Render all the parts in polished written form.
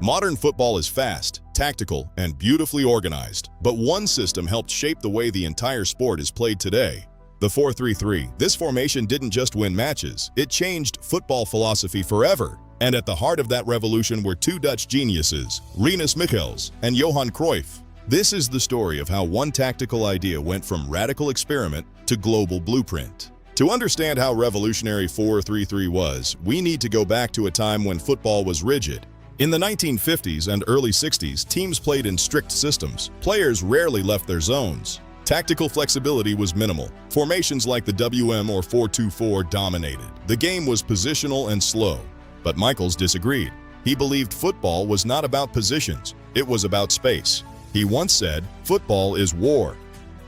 Modern football is fast, tactical, and beautifully organized, but one system helped shape the way the entire sport is played today. The 4-3-3. This formation didn't just win matches, it changed football philosophy forever. And at the heart of that revolution were two Dutch geniuses, Rinus Michels and Johan Cruyff. This is the story of how one tactical idea went from radical experiment to global blueprint. To understand how revolutionary 4-3-3 was, we need to go back to a time when football was rigid. In the 1950s and early 60s, teams played in strict systems. Players rarely left their zones. Tactical flexibility was minimal. Formations like the WM or 4-2-4 dominated. The game was positional and slow. But Michels disagreed. He believed football was not about positions, it was about space. He once said, "Football is war."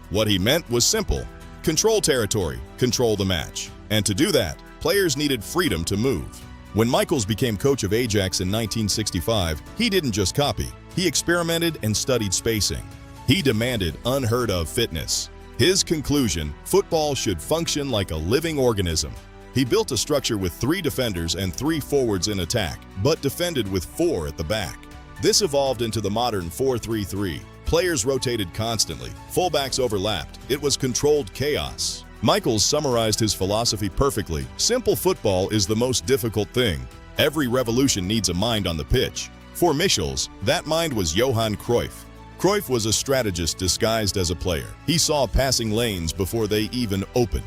What he meant was simple: control territory, control the match. And to do that, players needed freedom to move. When Michels became coach of Ajax in 1965, he didn't just copy. He experimented and studied spacing. He demanded unheard-of fitness. His conclusion: football should function like a living organism. He built a structure with 3 defenders and 3 forwards in attack, but defended with 4 at the back. This evolved into the modern 4-3-3. Players rotated constantly, fullbacks overlapped. It was controlled chaos. Michels summarized his philosophy perfectly. Simple football is the most difficult thing. Every revolution needs a mind on the pitch. For Michels, that mind was Johan Cruyff. Cruyff was a strategist disguised as a player. He saw passing lanes before they even opened.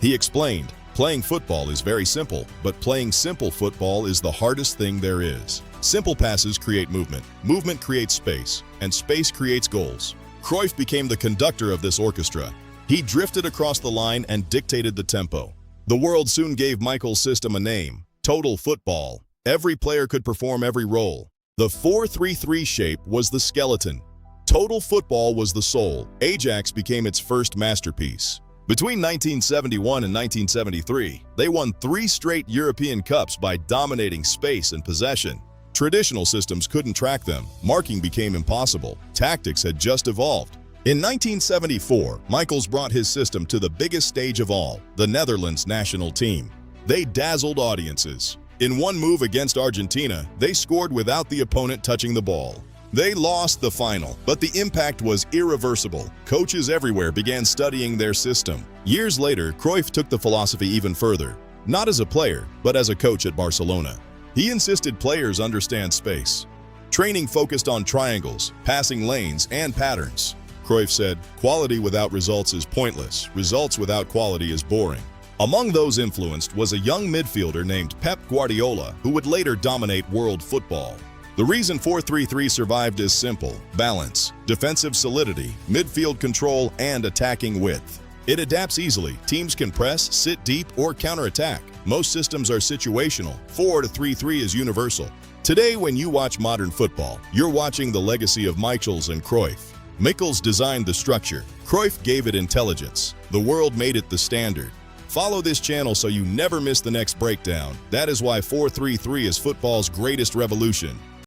He explained, "Playing football is very simple, but playing simple football is the hardest thing there is. Simple passes create movement, movement creates space, and space creates goals." Cruyff became the conductor of this orchestra. He drifted across the line and dictated the tempo. The world soon gave Michels' system a name: total football. Every player could perform every role. The 4-3-3 shape was the skeleton. Total football was the soul. Ajax became its first masterpiece. Between 1971 and 1973, they won 3 straight European Cups by dominating space and possession. Traditional systems couldn't track them. Marking became impossible. Tactics had just evolved. In 1974, Michels brought his system to the biggest stage of all, the Netherlands national team. They dazzled audiences. In one move against Argentina, they scored without the opponent touching the ball. They lost the final, but the impact was irreversible. Coaches everywhere began studying their system. Years later, Cruyff took the philosophy even further, not as a player, but as a coach at Barcelona. He insisted players understand space. Training focused on triangles, passing lanes, and patterns. Cruyff said, "Quality without results is pointless. Results without quality is boring." Among those influenced was a young midfielder named Pep Guardiola, who would later dominate world football. The reason 4-3-3 survived is simple: balance, defensive solidity, midfield control, and attacking width. It adapts easily. Teams can press, sit deep, or counterattack. Most systems are situational. 4-3-3 is universal. Today, when you watch modern football, you're watching the legacy of Michels and Cruyff. Michels designed the structure. Cruyff gave it intelligence. The world made it the standard. Follow this channel so you never miss the next breakdown. That is why 4-3-3 is football's greatest revolution.